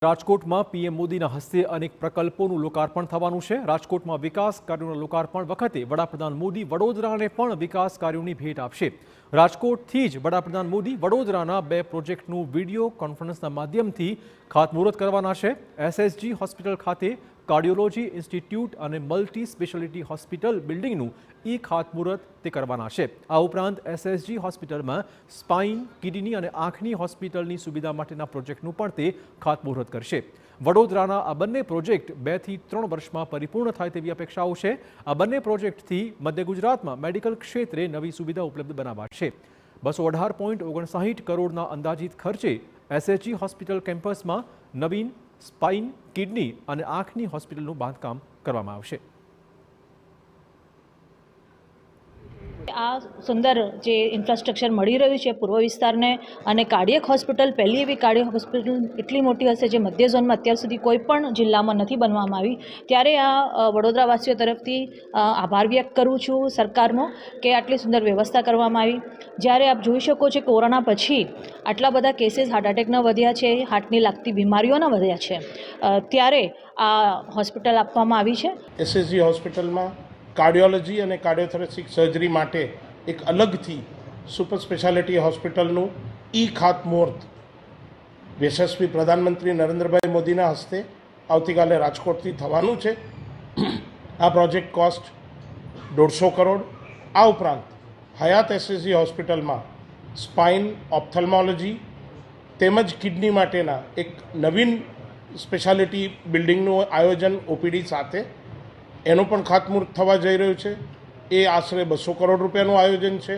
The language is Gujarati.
રાજકોટમાં પીએમ મોદીના હસ્તે અનેક પ્રકલ્પોનું લોકાર્પણ થવાનું છે। રાજકોટમાં વિકાસ કાર્યોના લોકાર્પણ વખતે વડાપ્રધાન મોદી વડોદરાને પણ વિકાસ કાર્યોની ભેટ આપશે। રાજકોટથી જ વડાપ્રધાન મોદી વડોદરાના 2 પ્રોજેક્ટનું વિડીયો કોન્ફરન્સના માધ્યમથી ખાતમુહૂર્ત કરવાના છે। એસએસજી હોસ્પિટલ ખાતે કાર્ડિયોલોજી ઇન્સ્ટિટ્યૂટ અને મલ્ટી સ્પેશિયાલિટી હોસ્પિટલ બિલ્ડિંગનું ખાતમુહૂર્ત તે કરવાના છે। આ ઉપરાંત એસએસજી હોસ્પિટલમાં સ્પાઇન, કિડની અને આંખની હોસ્પિટલની સુવિધા માટેના પ્રોજેક્ટનું પણ તે ખાતમુહૂર્ત કરશે। વડોદરાના આ બંને પ્રોજેક્ટ 2 થી 3 વર્ષમાં પરિપૂર્ણ થાય તેવી અપેક્ષાઓ છે। આ બંને પ્રોજેક્ટથી મધ્ય ગુજરાતમાં મેડિકલ ક્ષેત્રે નવી સુવિધા ઉપલબ્ધ બનાવાશે। 218.59 કરોડના અંદાજિત ખર્ચે એસએસજી હોસ્પિટલ કેમ્પસમાં નવીન સ્પાઇન, કિડની અને આંખની હોસ્પિટલનું બાંધકામ કરવામાં આવશે। આ સુંદર જે ઇન્ફ્રાસ્ટ્રક્ચર મળી રહ્યું છે પૂર્વ વિસ્તારને અને કાર્ડિયક હોસ્પિટલ પહેલી એવી કાર્ડિયક હોસ્પિટલ એટલી મોટી હશે જે મધ્ય ઝોનમાં અત્યાર સુધી કોઈ પણ જિલ્લામાં નથી બનવામાં આવી, ત્યારે આ વડોદરાવાસીઓ તરફથી આભાર વ્યક્ત કરું છું સરકારનો કે આટલી સુંદર વ્યવસ્થા કરવામાં આવી। જ્યારે આપ જોઈ શકો છો કોરોના પછી આટલા બધા કેસીસ હાર્ટ એટેકના વધ્યા છે, હાર્ટની લાગતી બીમારીઓના વધ્યા છે, ત્યારે આ હોસ્પિટલ આપવામાં આવી છે। એસએસજી હોસ્પિટલમાં કાર્ડિયોલોજી અને કાર્ડિયોથોરેસિક સર્જરી માટે એક અલગથી સુપર સ્પેશિયાલિટી હોસ્પિટલનું ખાતમુહૂર્ત યશસ્વી પ્રધાનમંત્રી નરેન્દ્રભાઈ મોદીના હસ્તે આવતીકાલે રાજકોટથી થવાનું છે। આ પ્રોજેક્ટ કોસ્ટ 150 કરોડ। આ ઉપરાંત હયાત એસએસજી હોસ્પિટલમાં સ્પાઇન, ઓપ્થલ્મોલોજી તેમજ કિડની માટેના એક નવીન સ્પેશિયાલિટી બિલ્ડિંગનું આયોજન ઓપીડી સાથે એનું પણ ખાતમુહૂર્ત થવા જઈ રહ્યું છે। એ આશરે 200 કરોડ રૂપિયાનું આયોજન છે।